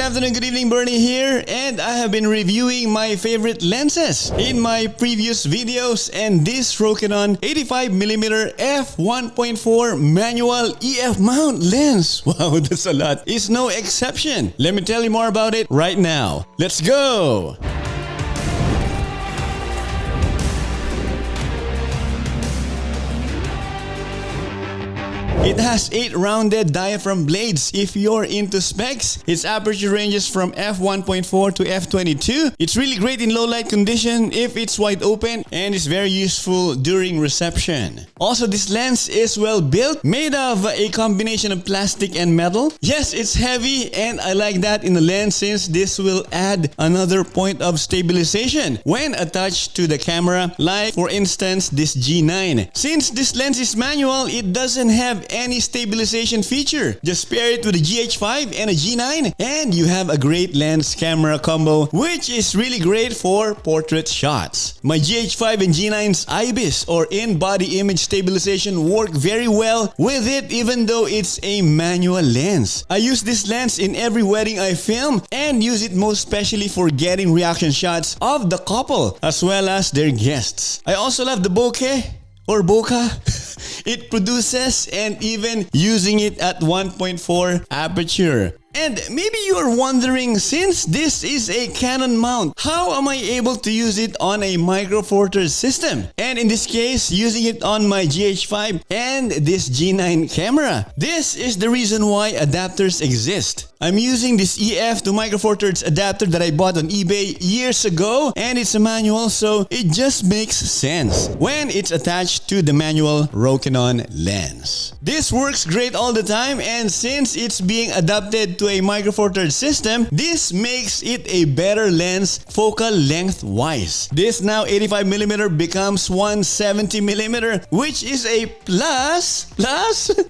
afternoon, good evening, Bernie here, and I have been reviewing my favorite lenses in my previous videos, and this Rokinon 85mm f1.4 manual EF mount lens, wow, that's a lot, is no exception. Let me tell you more about it right now. Let's go! It has 8 rounded diaphragm blades. If you're into specs, its aperture ranges from f1.4 to f22. It's really great in low light condition if it's wide open, and it's very useful during reception. Also, this lens is well built, made of a combination of plastic and metal. Yes, it's heavy, and I like that in the lens since this will add another point of stabilization when attached to the camera, like for instance this G9. Since this lens is manual, it doesn't have any stabilization feature. Just pair it with a GH5 and a G9 and you have a great lens camera combo, which is really great for portrait shots. My GH5 and G9's IBIS or in-body image stabilization work very well with it, even though it's a manual lens. I use this lens in every wedding I film and use it most especially for getting reaction shots of the couple as well as their guests. I also love the bokeh or bokeh it produces, and even using it at 1.4 aperture. And maybe you're wondering, since this is a Canon mount, how am I able to use it on a Micro Four Thirds system? And in this case, using it on my GH5 and this G9 camera. This is the reason why adapters exist. I'm using this EF to Micro Four Thirds adapter that I bought on eBay years ago, and it's a manual, so it just makes sense when it's attached to the manual Rokinon lens. This works great all the time, and since it's being adapted to a Micro Four Thirds system, this makes it a better lens focal length wise. This now 85mm becomes 170mm, which is a plus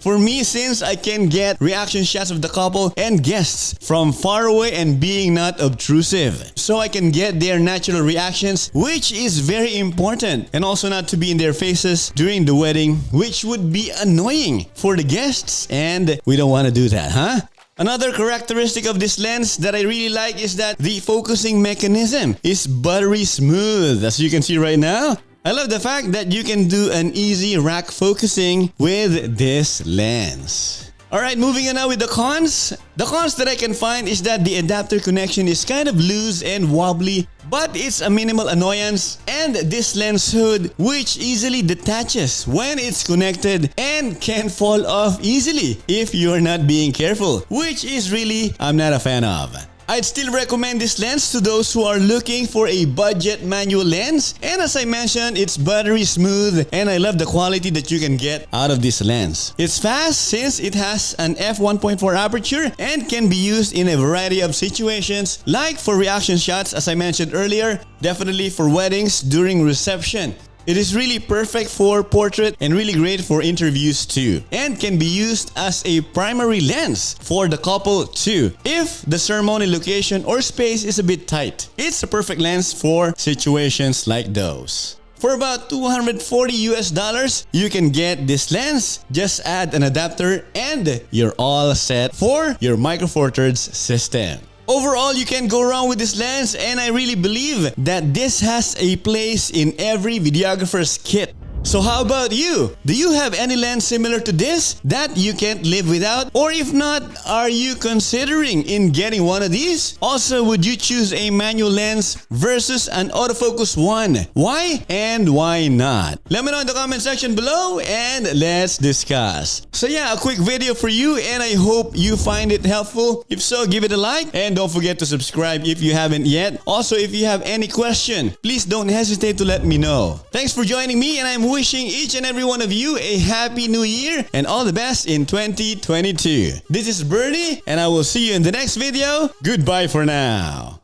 for me since I can get reaction shots of the couple and guests from far away and being not obtrusive. So I can get their natural reactions, which is very important, and also not to be in their faces during the wedding, which would be annoying for the guests, and we don't want to do that, huh? Another characteristic of this lens that I really like is that the focusing mechanism is buttery smooth, as you can see right now. I love the fact that you can do an easy rack focusing with this lens. Alright, moving on now with the cons. The cons that I can find is that the adapter connection is kind of loose and wobbly, but it's a minimal annoyance, and this lens hood which easily detaches when it's connected and can fall off easily if you're not being careful, which is really I'm not a fan of. I'd still recommend this lens to those who are looking for a budget manual lens, and as I mentioned, it's buttery smooth and I love the quality that you can get out of this lens. It's fast since it has an f1.4 aperture and can be used in a variety of situations, like for reaction shots as I mentioned earlier, definitely for weddings during reception. It is really perfect for portrait and really great for interviews too, and can be used as a primary lens for the couple too if the ceremony location or space is a bit tight. It's a perfect lens for situations like those. For about $240 you can get this lens. Just add an adapter and you're all set for your Micro Four Thirds system. Overall, you can't go wrong with this lens, and I really believe that this has a place in every videographer's kit. So how about you? Do you have any lens similar to this that you can't live without? Or if not, are you considering in getting one of these? Also, would you choose a manual lens versus an autofocus one? Why and why not? Let me know in the comment section below and let's discuss. So yeah, a quick video for you, and I hope you find it helpful. If so, give it a like and don't forget to subscribe if you haven't yet. Also, if you have any question, please don't hesitate to let me know. Thanks for joining me, and I'm wishing each and every one of you a happy new year and all the best in 2022. This is Bernie, and I will see you in the next video. Goodbye for now.